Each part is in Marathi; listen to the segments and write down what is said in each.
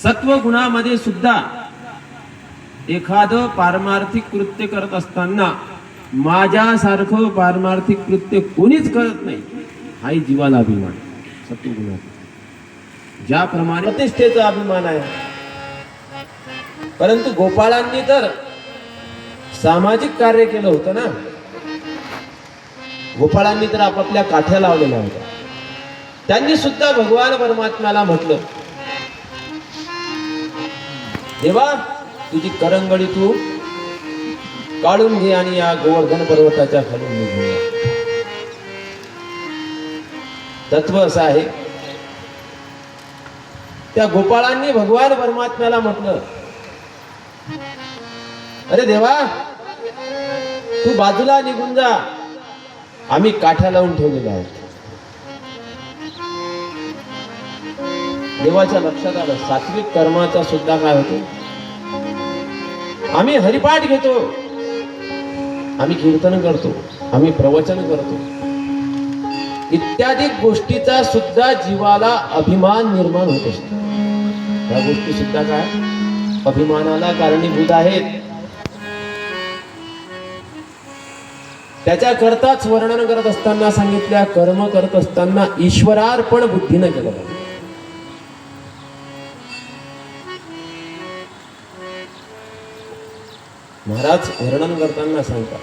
सत्वगुणामध्ये सुद्धा एखादं पारमार्थिक कृत्य करत असताना माझ्यासारखं पारमार्थिक कृत्य कोणीच करत नाही हाही जीवाला अभिमान. सत्वगुणात ज्याप्रमाणे प्रतिष्ठेचा अभिमान आहे, परंतु गोपाळांनी तर सामाजिक कार्य केलं होतं ना. गोपाळांनी तर आपापल्या काठ्या लावलेल्या होत्या. त्यांनी सुद्धा भगवान परमात्म्याला म्हटलं, देवा तुझी करंगडी तू काढून घे आणि या गोवर्धन पर्वताच्या खालून निघून जा. तत्व असं आहे. त्या गोपाळांनी भगवान परमात्म्याला म्हटलं, अरे देवा तू बाजूला निघून जा, आम्ही काठ्या लावून ठेवलेल्या आहोत. देवाच्या लक्षात आलं सात्विक कर्माचा सुद्धा काय होतो, आम्ही हरिपाठ घेतो, आम्ही कीर्तन करतो, आम्ही प्रवचन करतो, इत्यादी गोष्टीचा सुद्धा जीवाला अभिमान निर्माण होत असतो. त्या गोष्टी सुद्धा काय अभिमानाला कारणीभूत आहेत. त्याच्या करताच वर्णन करत असताना सांगितल्या, कर्म करत असताना ईश्वरार्पण बुद्धीनं केलं पाहिजे. महाराज वर्णन करताना सांगतात,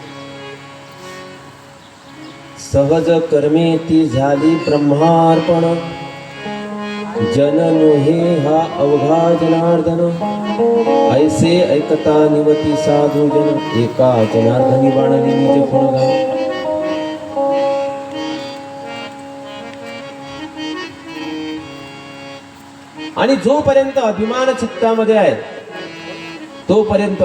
सहज कर्मे ती झाली ब्रह्मार्पण, जन नोहे हा अवघा जनार्दन, ऐसे ऐकता निवती साधू जन, एका जनार्दनी बाणली निज गुणगान. आणि जोपर्यंत अभिमान चित्तामध्ये आहे तोपर्यंत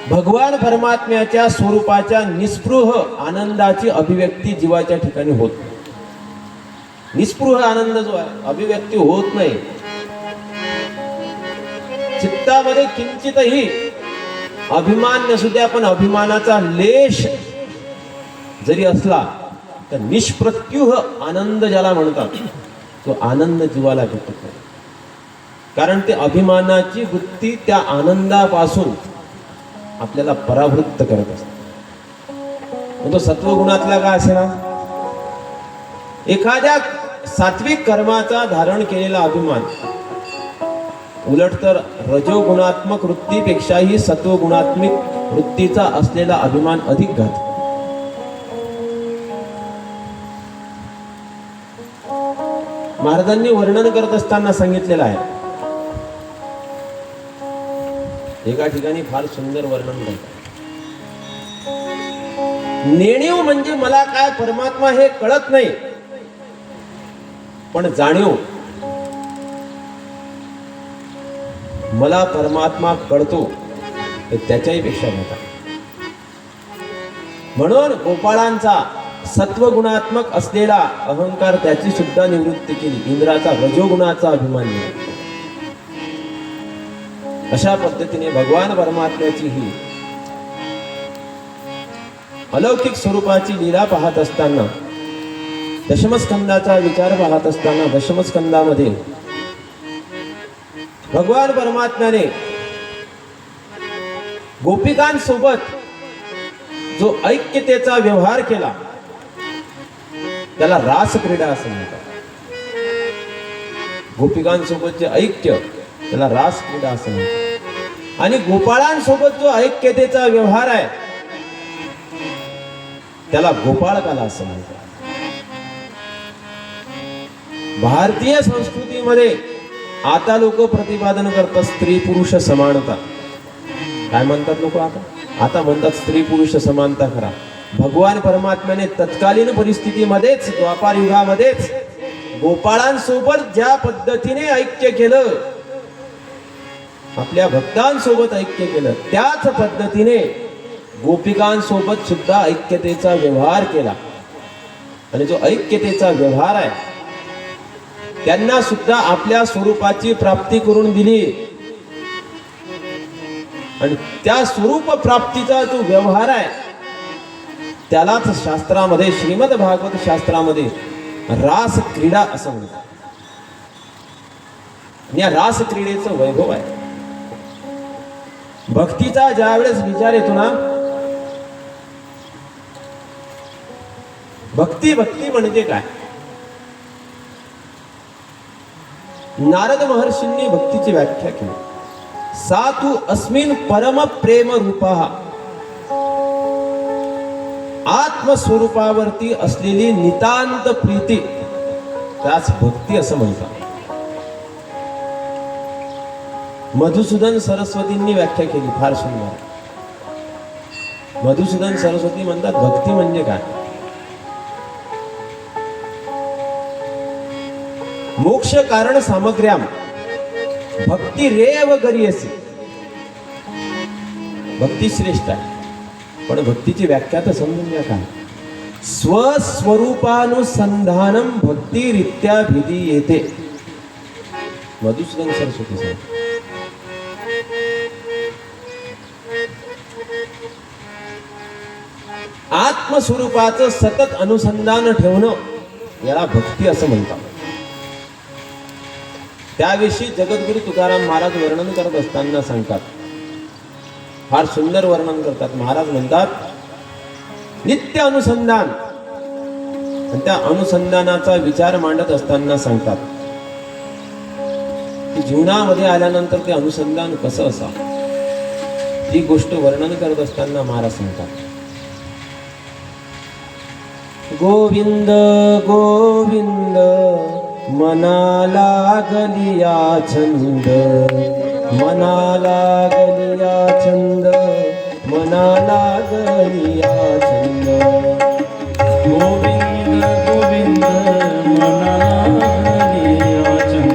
भगवान परमात्म्याच्या स्वरूपाच्या निस्पृह आनंदाची अभिव्यक्ती जीवाच्या ठिकाणी होत नाही. निस्पृह आनंद जो आहे अभिव्यक्ती होत नाही. चित्तामध्ये किंचितही अभिमान नसू द्या, पण अभिमानाचा लेश जरी असला तर निष्प्रत्युह आनंद ज्याला म्हणतात तो आनंद जीवाला भेटत नाही. कारण ते अभिमानाची वृत्ती त्या आनंदापासून आपल्याला परावृत्त करत असते. तो सत्वगुणातला काय असेल, एखाद्या सात्विक कर्माचा धारण केलेला अभिमान उलट तर रजोगुणात्मक वृत्तीपेक्षाही सत्वगुणात्मक वृत्तीचा असलेला अभिमान अधिक घातक. महाराजांनी वर्णन करत असताना सांगितलेलं आहे, एका ठिकाणी फार सुंदर वर्णन करतात. नेणीव म्हणजे मला काय परमात्मा हे कळत नाही, पण जाणीव मला परमात्मा कळतो त्याच्याही पेक्षा मोठा. म्हणून गोपाळांचा सत्वगुणात्मक असलेला अहंकार त्याची सुद्धा निवृत्ती केली. इंद्राचा रजोगुणाचा अभिमान नाही. अशा पद्धतीने भगवान परमात्म्याची ही अलौकिक स्वरूपाची लीला पाहत असताना, दशमस्कंदाचा विचार पाहत असताना, दशमस्कंदामध्ये भगवान परमात्म्याने गोपिकांसोबत जो ऐक्यतेचा व्यवहार केला त्याला रास क्रीडा असं म्हणतात. गोपिकांसोबत जे ऐक्य त्याला रास क्रीडा असं म्हणतात. आणि गोपाळांसोबत जो ऐक्यतेचा व्यवहार आहे त्याला गोपाळकाला असं म्हणतात. भारतीय संस्कृतीमध्ये आता लोक प्रतिपादन करतात स्त्री पुरुष समानता. काय म्हणतात लोक आता म्हणतात स्त्री पुरुष समानता करा. भगवान परमात्म्याने तत्कालीन परिस्थितीमध्येच द्वापार युगामध्येच गोपाळांसोबत ज्या पद्धतीने ऐक्य केलं, आपल्या भक्तांसोबत ऐक्य केलं, त्याच पद्धतीने गोपिकांसोबत सुद्धा ऐक्यतेचा व्यवहार केला. आणि जो ऐक्यतेचा व्यवहार आहे त्यांना सुद्धा आपल्या स्वरूपाची प्राप्ती करून दिली. आणि त्या स्वरूप प्राप्तीचा जो व्यवहार आहे त्यालाच शास्त्रामध्ये, श्रीमद भागवत शास्त्रामध्ये रास क्रीडा असं म्हणतात. या रास क्रीडेचं वैभव आहे. भक्तीचा ज्यावेळेस विचार येतो ना, भक्ती म्हणजे काय? नारद महर्षींनी भक्तीची व्याख्या केली. सा तू अस्मिन परम प्रेम रूपा, आत्मस्वरूपावरती असलेली नितांत प्रीती, त्याच भक्ती असं म्हणतात. मधुसूदन सरस्वतींनी व्याख्या केली, फार सुंदर. मधुसूदन सरस्वती म्हणतात भक्ती म्हणजे काय? मोक्ष कारण सामग्र्याम भक्ती रेव गरीयसी. भक्ती श्रेष्ठ आहे, पण भक्तीची व्याख्या तर समजून घ्या काय. स्वस्वरूपानुसंधानम भक्तिरित्या भिधी येते. मधुसूदन सरस्वती सांग. आत्मस्वरूपाचं सतत अनुसंधान ठेवणं याला भक्ती असं म्हणतात. त्याविषयी जगद्गुरु तुकाराम महाराज वर्णन करत असताना सांगतात, फार सुंदर वर्णन करतात. महाराज म्हणतात नित्य अनुसंधान, आणि त्या अनुसंधानाचा विचार मांडत असताना सांगतात की जीवनामध्ये आल्यानंतर ते अनुसंधान कसं असावं, ती गोष्ट वर्णन करत असताना महाराज सांगतात, गोविंद गोविंद मनाला गलिया छंद, मनाला गलिया छंद, मनाला गलिया छंद. गोविंद गोविंद मनाला गलिया छंद,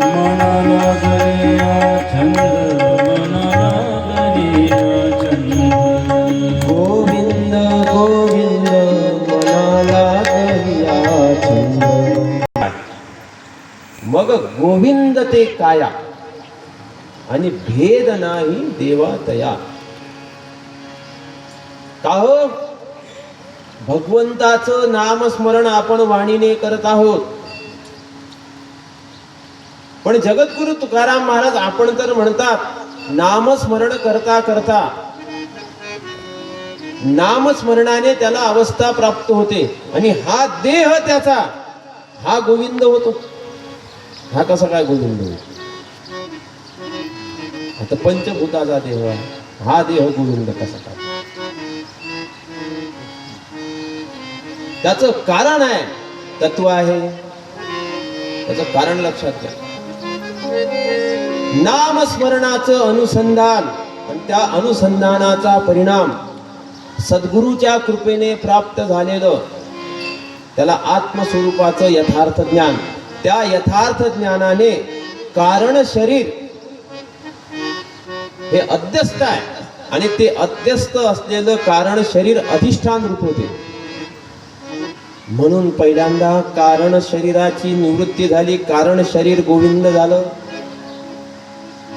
मनाला गलिया छंद, मनाला गलिया छंद. गोविंद गोविंद मनाला गलिया छंद. मग गोविंद ते काया आणि भेद नाही देवा तया. का हो? भगवंताचं नामस्मरण आपण वाणीने करत आहोत, पण जगद्गुरु तुकाराम महाराज आपण तर म्हणतात नामस्मरण करता करता नामस्मरणाने त्याला अवस्था प्राप्त होते, आणि हा देह त्याचा हा गोविंद होतो. हा कसा काय गोविंद होतो? आता पंचभूताचा देह आहे, हा देह गोविंद कसा काय? त्याचं कारण आहे, तत्व आहे, त्याचं कारण लक्षात घ्या. नामस्मरणाचं अनुसंधान आणि त्या अनुसंधानाचा परिणाम सद्गुरूच्या कृपेने प्राप्त झालेलं, त्याला आत्मस्वरूपाचं यथार्थ ज्ञान. त्या यथार्थ ज्ञानाने कारण शरीर हे अध्यस्त आहे, आणि ते अध्यस्त असलेलं कारण शरीर अधिष्ठान रूप होते. म्हणून पहिल्यांदा कारण शरीराची निवृत्ती झाली, कारण शरीर गोविंद झालं.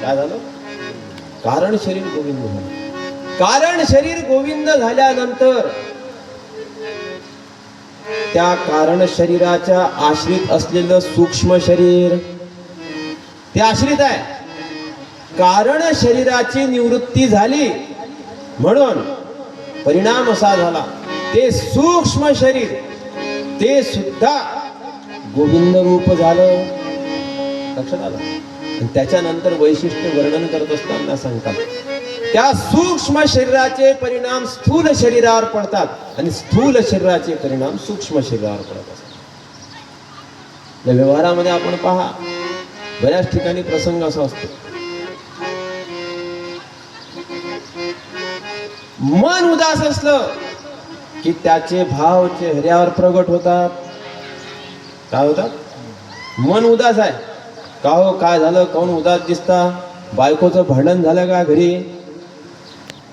काय झालं? कारण शरीर गोविंद झालं. कारण शरीर गोविंद झाल्यानंतर त्या कारण शरीराच्या आश्रित असलेलं सूक्ष्म शरीर ते आश्रित आहे. कारण शरीराची निवृत्ती झाली म्हणून परिणाम असा झाला, ते सूक्ष्म शरीर ते सुद्धा गोविंद रूप झालं. लक्षात आलं? आणि त्याच्यानंतर वैशिष्ट्य वर्णन करत असताना सांगतात, त्या सूक्ष्म शरीराचे परिणाम स्थूल शरीरावर पडतात, आणि स्थूल शरीराचे परिणाम सूक्ष्म शरीरावर पडत असतात. व्यवहारामध्ये आपण पहा, बऱ्याच ठिकाणी प्रसंग असा असतो, मन उदास असलं की त्याचे भाव चेहऱ्यावर प्रगट होतात. काय होतात? मन उदास आहे, का हो काय झालं, कोण उदास दिसता, बायकोचं भांडण झालं का घरी?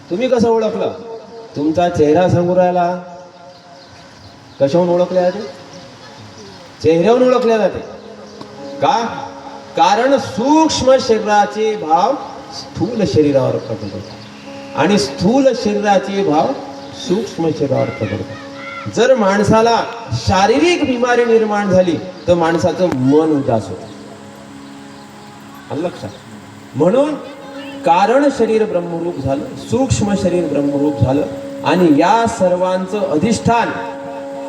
तुम्ही कसं ओळखलं? तुमचा चेहरा सांगू राहिला. कशाहून ओळखले जाते? चेहऱ्यावरून ओळखले जाते. का? कारण सूक्ष्म शरीराचे भाव स्थूल शरीरावर प्रकट होतात, आणि स्थूल शरीराचे भाव सूक्ष्म शरीरावर प्रकट होतात. जर माणसाला शारीरिक बिमारी निर्माण झाली तर माणसाचं मन उदास होतं. आलं लक्षात. म्हणून कारण शरीर ब्रह्मरूप झालं, सूक्ष्म शरीर ब्रह्मरूप झालं आणि या सर्वांचं अधिष्ठान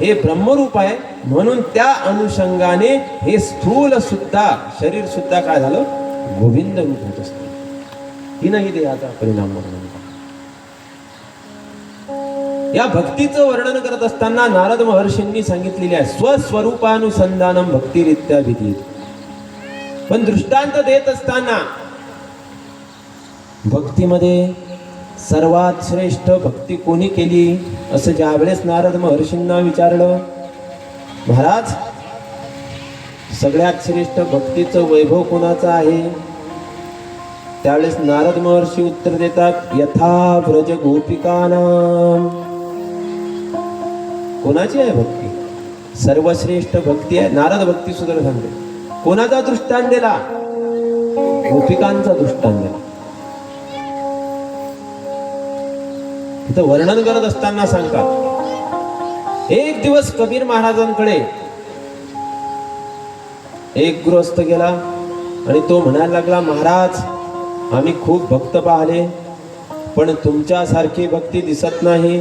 हे ब्रह्मरूप आहे. म्हणून त्या अनुषंगाने हे स्थूल सुद्धा शरीर सुद्धा काय झालं, गोविंद रूप होत असतं. तीनही देहाचा परिणाम वर्णन. या भक्तीचं वर्णन करत असताना नारद महर्षींनी सांगितलेले आहे स्वस्वरूपानुसंधानम भक्तिरित्या भीती. पण दृष्टांत देत असताना भक्तीमध्ये सर्वात श्रेष्ठ भक्ती कोणी केली असं ज्यावेळेस नारद महर्षींना विचारलं, महाराज सगळ्यात श्रेष्ठ भक्तीचं वैभव कोणाचं आहे, त्यावेळेस नारद महर्षी उत्तर देतात यथा व्रज गोपिकानाम. कोणाची आहे भक्ती, सर्वश्रेष्ठ भक्ती आहे. नारद भक्ती सुद्धा सांगते. कोणाचा दृष्टांत दिला, गोपिकांचा दृष्टांत दिला. इथं वर्णन करत असताना सांगतात एक दिवस कबीर महाराजांकडे एक गृहस्थ गेला आणि तो म्हणायला लागला, महाराज आम्ही खूप भक्त पाहिले पण तुमच्यासारखी भक्ती दिसत नाही.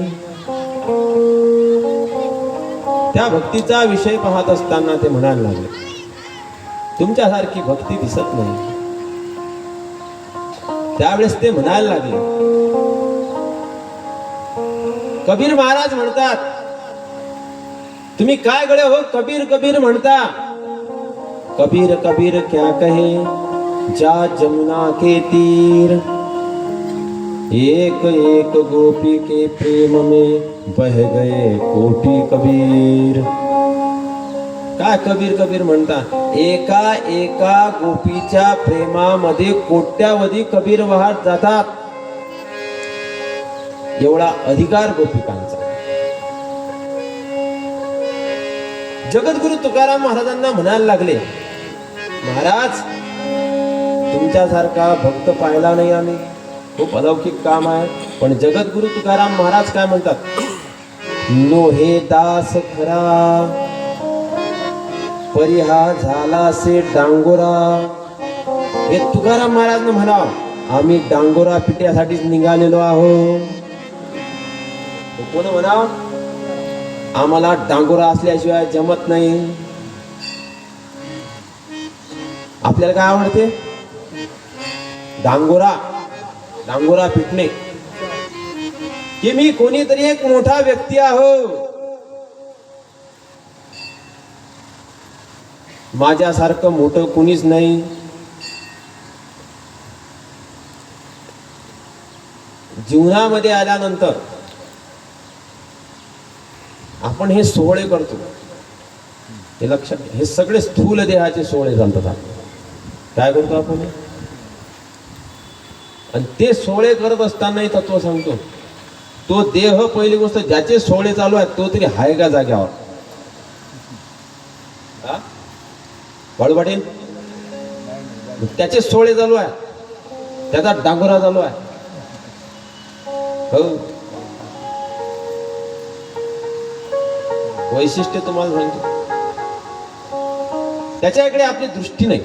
त्या भक्तीचा विषय पाहत असताना ते म्हणायला लागले, तुमच्यासारखी भक्ती दिसत नाही. त्यावेळेस ते म्हणायला लागले, कबीर महाराज म्हणतात तुम्ही काय गळे हो कबीर कबीर म्हणता. कबीर कबीर क्या कहे जा जमुना के तीर, एक एक गोपी के प्रेम में बह गए कोटी कबीर. काय कबीर कबीर म्हणता, एका एका गोपीच्या प्रेमामध्ये कोट्यावधी कबीर वाहत जातात. एवढा अधिकार गोपिकांचा. जगद्गुरु तुकाराम महाराजांना म्हणायला लागले, महाराज तुमच्यासारखा भक्त पाहिला नाही आम्ही, खूप अलौकिक काम आहे. पण जगद्गुरु तुकाराम महाराज काय म्हणतात, नो हे दास खरा परिहा झाला से डांगोरा. हे तुकाराम महाराज म्हणा, आम्ही डांगोरा पिट्यासाठीच निघालेलो आहोत. कोण म्हणा, आम्हाला डांगोरा असल्याशिवाय जमत नाही. आपल्याला काय आवडते, डांगोरा डांगोरा पिटणे, की मी कोणीतरी एक मोठा व्यक्ती आहो, माझ्यासारखं मोठं कुणीच नाही. जीवनामध्ये आल्यानंतर आपण हे सोहळे करतो, हे लक्षात, हे सगळे स्थूल देहाचे सोहळे चालतात. काय करतो आपण, आणि ते सोहळे करत असतानाही तत्व सांगतो, तो देह पहिली गोष्ट ज्याचे सोहळे चालू आहेत तो तरी आहे का जाग्यावर. बाळू पाटील त्याचे सोहळे चालू आहे, त्याचा डांगोरा चालू आहे. हो, वैशिष्ट्य तुम्हाला सांगतो, त्याच्याकडे आपली दृष्टी नाही.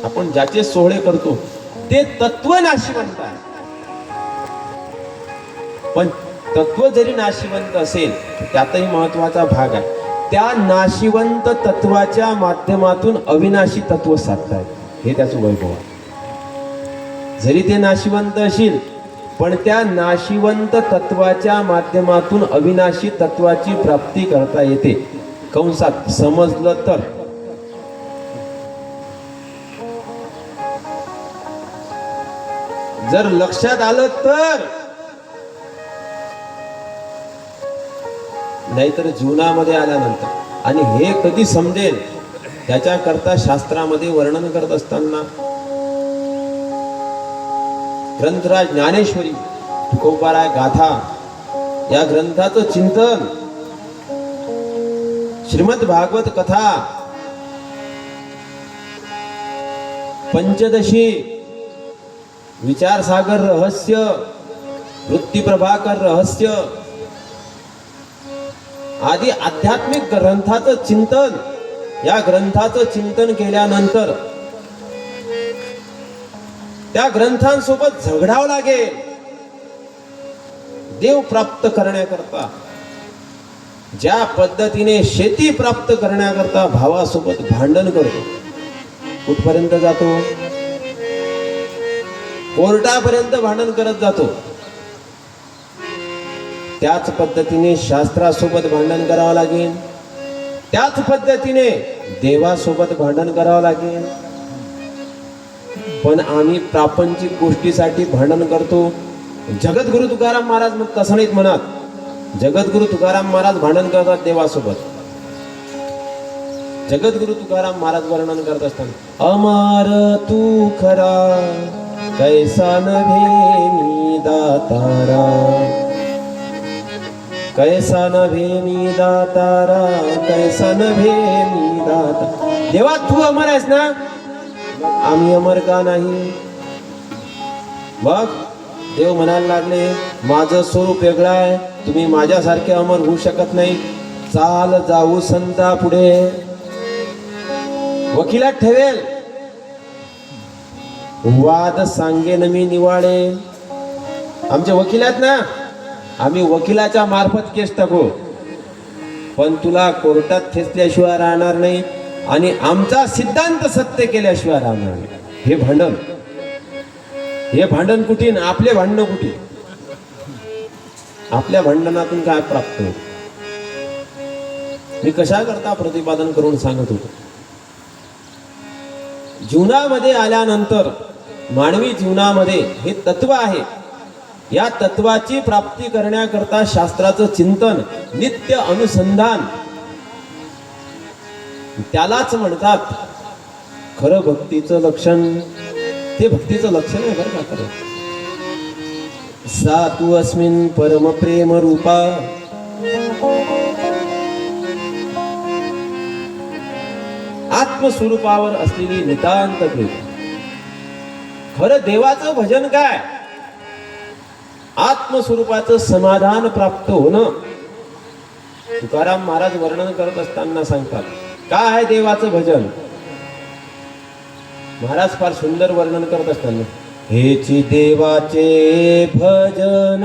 आपण ज्याचे सोहळे करतो ते तत्व नाशिवंत आहे. पण तत्व जरी नाशिवंत असेल त्यातही महत्वाचा भाग आहे, त्या नाशिवंत तत्वाच्या माध्यमातून अविनाशी तत्व साधतायत. हे त्याचं वैभव आहे. जरी ते नाशिवंत असेल पण त्या नाशिवंत तत्वाच्या माध्यमातून अविनाशी तत्वाची प्राप्ती करता येते. कंसात समजलं तर. जर लक्षात आलं तर, नाहीतर जीवनामध्ये आल्यानंतर. आणि हे कधी समजेल त्याच्याकरता शास्त्रामध्ये वर्णन करत असताना ग्रंथराज ज्ञानेश्वरी तुकोबाराय गाथा या ग्रंथाचं चिंतन, श्रीमद भागवत कथा, पंचदशी, विचारसागर रहस्य, वृत्ती प्रभाकर रहस्य आदी आध्यात्मिक ग्रंथाचं चिंतन, या ग्रंथाचं चिंतन केल्यानंतर त्या ग्रंथांसोबत झगडावं लागेल देव प्राप्त करण्याकरता. ज्या पद्धतीने शेती प्राप्त करण्याकरता भावासोबत भांडण करतो, कुठपर्यंत जातो? कोर्टापर्यंत भांडण करत जातो. त्याच पद्धतीने शास्त्रासोबत भांडण करावं लागेल, त्याच पद्धतीने देवासोबत भांडण करावं लागेल. पण आम्ही प्रापंचिक गोष्टीसाठी भांडण करतो. जगद्गुरु तुकाराम महाराज मग तसं नाहीत म्हणत. जगद्गुरु तुकाराम महाराज भांडण करतात देवासोबत. जगद्गुरु तुकाराम महाराज वर्णन करत असताना, अमार तू खरा कैसा नभे मी दातारा, कैसा नभे मी दातारा, कैसा नभे मी दाता. देवा तू अमर आहेस ना, आम्ही अमर का नाही? बघ देव म्हणायला लागले, माझं स्वरूप वेगळं आहे, तुम्ही माझ्यासारखे अमर होऊ शकत नाही. चाल जाऊ संता पुढे, वकिलात ठेवेल, वाद सांगेन मी निवाडे. आमचे वकील आहेत ना, आम्ही वकिलाच्या मार्फत केस टाकू, पण तुला कोर्टात ठेचल्याशिवाय राहणार नाही आणि आमचा सिद्धांत सत्य केल्याशिवाय राहणार नाही. हे भांडण, हे भांडण कुठे? आपले भांडण कुठे? आपल्या भांडणातून काय प्राप्त होत? मी कशा करता प्रतिपादन करून सांगत होतो. जीवनामध्ये आल्यानंतर मानवी जीवनामध्ये हे तत्व आहे. या तत्वाची प्राप्ती करण्याकरता शास्त्राचं चिंतन, नित्य अनुसंधान, त्यालाच म्हणतात खरं भक्तीचं लक्षण. ते भक्तीचं लक्षण आहे बरं का खरं. सा तू अस्मिन परम प्रेम रूपा, आत्मस्वरूपावर असलेली नितांत प्रेम. खरं देवाचं भजन काय? आत्मस्वरूपाचं समाधान प्राप्त होणं. तुकाराम महाराज वर्णन करत असताना सांगतात, काय आहे देवाचं भजन? महाराज फार सुंदर वर्णन करत असताना, हेची देवाचे भजन,